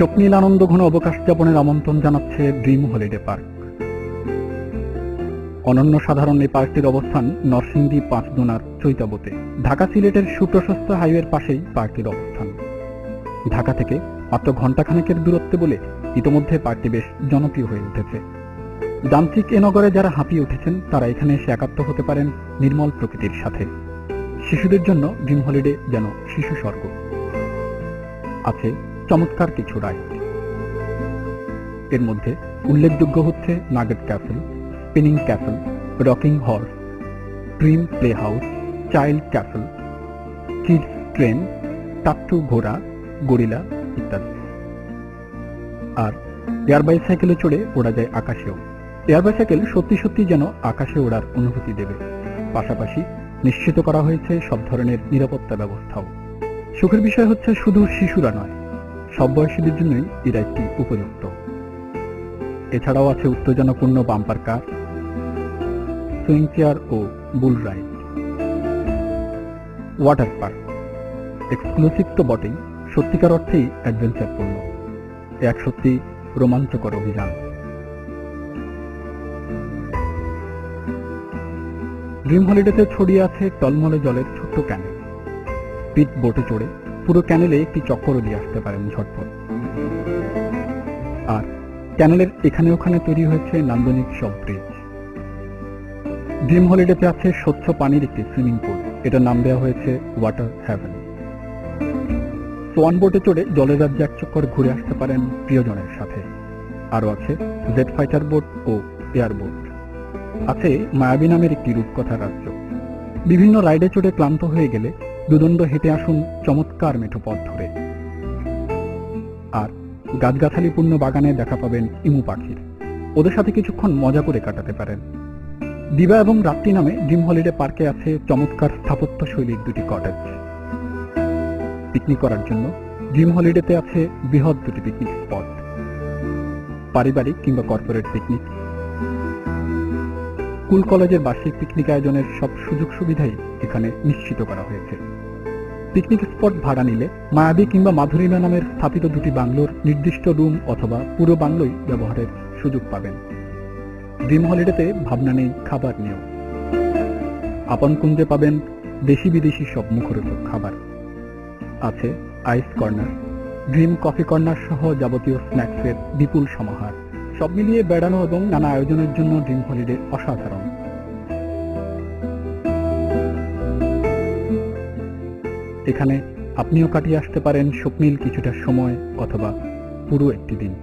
স্বপ্নীল আনন্দঘন অবকাশ যাপনের আমন্ত্রণ জানাচ্ছে ড্রিম হলিডে পার্ক। অনন্য সাধারণ এই পার্কটির অবস্থান নরসিংদী পাঁচদোনার চৈতাবতে। ঢাকা সিলেটের সুপ্রশস্ত হাইওয়ের পাশেই পার্কটির অবস্থান। ঢাকা থেকে মাত্র ঘণ্টাখানেকের দূরত্বে বলে ইতোমধ্যে পার্কটি বেশ জনপ্রিয় হয়ে উঠেছে। যান্ত্রিক এ নগরে যারা হাঁপিয়ে উঠেছেন তারা এখানে এসে একাত্ম হতে পারেন নির্মল প্রকৃতির সাথে। শিশুদের জন্য ড্রিম হলিডে যেন শিশু স্বর্গ। আছে চমৎকার কিছু রাইড। এর মধ্যে উল্লেখযোগ্য হচ্ছে nugget castle, spinning castle, rocking horse, dream play house, child castle, kids train, টাট্টু ঘোড়া, গরিলা ইত্যাদি। আর এয়ার বাইসাইকেলে চড়ে ওড়া যায় আকাশেও। এয়ার বাইসাইকেল সত্যি সত্যি যেন আকাশে ওড়ার অনুভূতি দেবে। পাশাপাশি নিশ্চিত করা হয়েছে সব ধরনের নিরাপত্তা ব্যবস্থাও। সুখের বিষয় হচ্ছে শুধু শিশুরা নয়, সব বয়সীদের জন্যই এই রাইডটি উপযুক্ত। এছাড়াও আছে উত্তেজনাপূর্ণ বাম্পার কার, সুইং চেয়ার ও বুল রাইড। ওয়াটার পার্ক এক্সক্লুসিভ তো বটেই, সত্যিকার অর্থেই অ্যাডভেঞ্চারপূর্ণ। এক সত্যি রোমাঞ্চকর অভিযান। ড্রিম হলিডেতে ছড়িয়ে আছে টলমলে জলের ছোট্ট ক্যানেল। স্পিড বোটে চড়ে পুরো ক্যানেলে একটি চক্করও দিয়ে আসতে পারেন ঝটপট। আর ক্যানেলের এখানে ওখানে তৈরি হয়েছে নান্দনিক সব ব্রিজ। ড্রিম হলিডেতে আছে স্বচ্ছ পানির একটি সুইমিং পুল, এটার নাম দেওয়া হয়েছে ওয়াটার হ্যাভেন। সোয়ান বোটে চড়ে জলের রাজ্যে এক চক্কর ঘুরে আসতে পারেন প্রিয়জনের সাথে। আরও আছে জেট ফাইটার বোট ও এয়ার বোট। আছে মায়াবী নামের একটি রূপকথা রাজ্য। বিভিন্ন রাইডে চড়ে ক্লান্ত হয়ে গেলে দুদণ্ড হেঁটে আসুন চমৎকার মেঠো পথ ধরে। আর গাছগাছালিপূর্ণ বাগানে দেখা পাবেন ইমু পাখির, ওদের সাথে কিছুক্ষণ মজা করে কাটাতে পারেন। দিবা এবং রাত্রি নামে ড্রিম হলিডে পার্কে আছে চমৎকার স্থাপত্য শৈলীর দুটি কটেজ। পিকনিক করার জন্য ড্রিম হলিডেতে আছে বৃহৎ দুটি পিকনিক স্পট। পারিবারিক কিংবা কর্পোরেট পিকনিক, স্কুল কলেজের বার্ষিক পিকনিক আয়োজনের সব সুযোগ সুবিধাই এখানে নিশ্চিত করা হয়েছে। পিকনিক স্পট ভাড়া নিলে মায়াবী কিংবা মাধুরিমা নামের স্থাপিত দুটি বাংলোর নির্দিষ্ট রুম অথবা পুরো বাংলোই ব্যবহারের সুযোগ পাবেন। ড্রিম হলিডেতে ভাবনা নেই খাবার নিয়েও। আপন কুঞ্জে পাবেন দেশি বিদেশি সব মুখরোচক খাবার। আছে আইস কর্নার, ড্রিম কফি কর্নার সহ যাবতীয় স্ন্যাক্সের বিপুল সমাহার। সব মিলিয়ে বেড়ানো এবং নানা আয়োজনের জন্য ড্রিম হলিডে অসাধারণ। এখানে আপনিও কাটিয়ে আসতে পারেন স্বপ্নীল কিছুটা সময় অথবা পুরো একটি দিন।